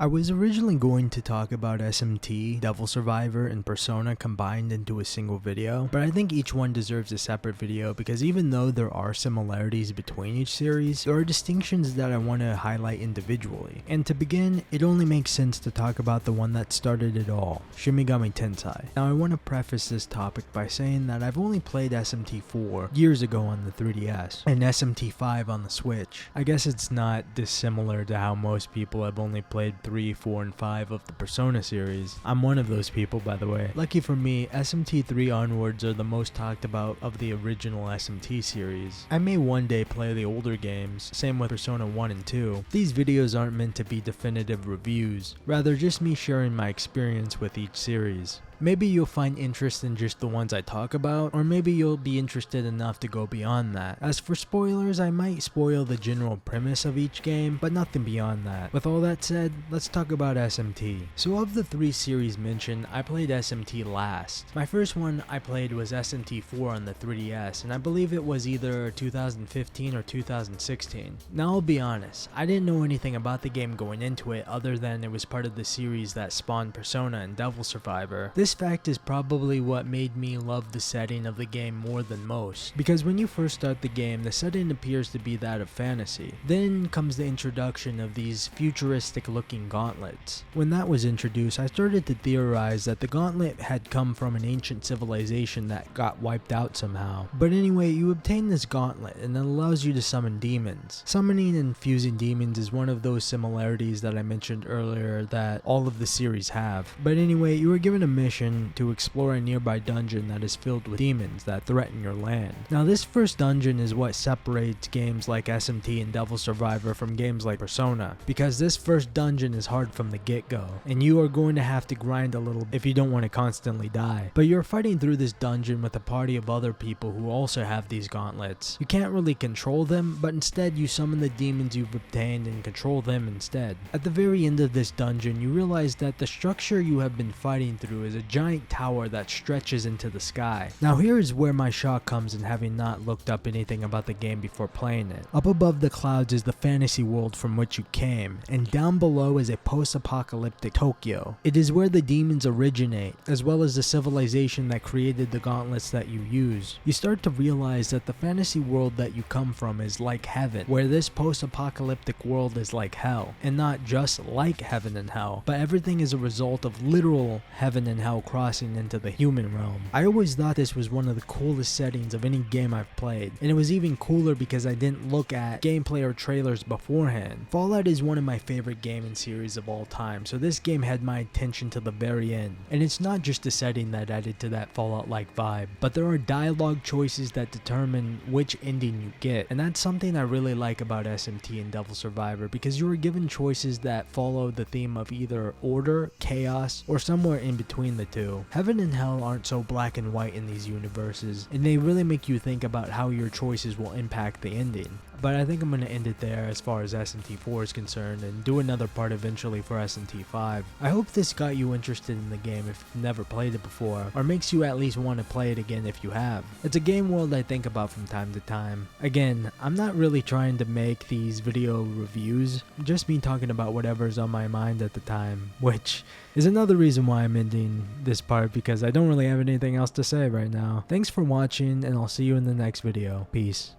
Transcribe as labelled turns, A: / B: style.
A: I was originally going to talk about SMT, Devil Survivor, and Persona combined into a single video, but I think each one deserves a separate video because even though there are similarities between each series, there are distinctions that I want to highlight individually. And to begin, it only makes sense to talk about the one that started it all, Shin Megami Tensei. Now I want to preface this topic by saying that I've only played SMT 4 years ago on the 3DS, and SMT 5 on the Switch. I guess it's not dissimilar to how most people have only played 3, 4, and 5 of the Persona series. I'm one of those people, by the way. Lucky for me, SMT 3 onwards are the most talked about of the original SMT series. I may one day play the older games, same with Persona 1 and 2. These videos aren't meant to be definitive reviews, rather just me sharing my experience with each series. Maybe you'll find interest in just the ones I talk about, or maybe you'll be interested enough to go beyond that. As for spoilers, I might spoil the general premise of each game, but nothing beyond that. With all that said, let's talk about SMT. So of the 3 series mentioned, I played SMT last. My first one I played was SMT 4 on the 3DS, and I believe it was either 2015 or 2016. Now I'll be honest, I didn't know anything about the game going into it other than it was part of the series that spawned Persona and Devil Survivor. This fact is probably what made me love the setting of the game more than most, because when you first start the game, the setting appears to be that of fantasy. Then comes the introduction of these futuristic looking gauntlets. When that was introduced, I started to theorize that the gauntlet had come from an ancient civilization that got wiped out somehow. But anyway, you obtain this gauntlet and it allows you to summon demons. Summoning and fusing demons is one of those similarities that I mentioned earlier that all of the series have. But anyway, you were given a mission to explore a nearby dungeon that is filled with demons that threaten your land. Now this first dungeon is what separates games like SMT and Devil Survivor from games like Persona, because this first dungeon is hard from the get-go, and you are going to have to grind a little if you don't want to constantly die. But you're fighting through this dungeon with a party of other people who also have these gauntlets. You can't really control them, but instead you summon the demons you've obtained and control them instead. At the very end of this dungeon, you realize that the structure you have been fighting through is a giant tower that stretches into the sky. Now here is where my shock comes in, having not looked up anything about the game before playing it. Up above the clouds is the fantasy world from which you came, and down below is a post-apocalyptic Tokyo. It is where the demons originate, as well as the civilization that created the gauntlets that you use. You start to realize that the fantasy world that you come from is like heaven, where this post-apocalyptic world is like hell, and not just like heaven and hell, but everything is a result of literal heaven and hell crossing into the human realm. I always thought this was one of the coolest settings of any game I've played, and it was even cooler because I didn't look at gameplay or trailers beforehand. Fallout is one of my favorite gaming series of all time, so this game had my attention to the very end. And it's not just the setting that added to that Fallout-like vibe, but there are dialogue choices that determine which ending you get, and that's something I really like about SMT and Devil Survivor, because you are given choices that follow the theme of either order, chaos, or somewhere in between the two. Heaven and hell aren't so black and white in these universes, and they really make you think about how your choices will impact the ending. But I think I'm going to end it there as far as SMT 4 is concerned, and do another part eventually for SMT 5. I hope this got you interested in the game if you've never played it before, or makes you at least want to play it again if you have. It's a game world I think about from time to time. Again, I'm not really trying to make these video reviews, just me talking about whatever's on my mind at the time, which is another reason why I'm ending this part, because I don't really have anything else to say right now. Thanks for watching, and I'll see you in the next video. Peace.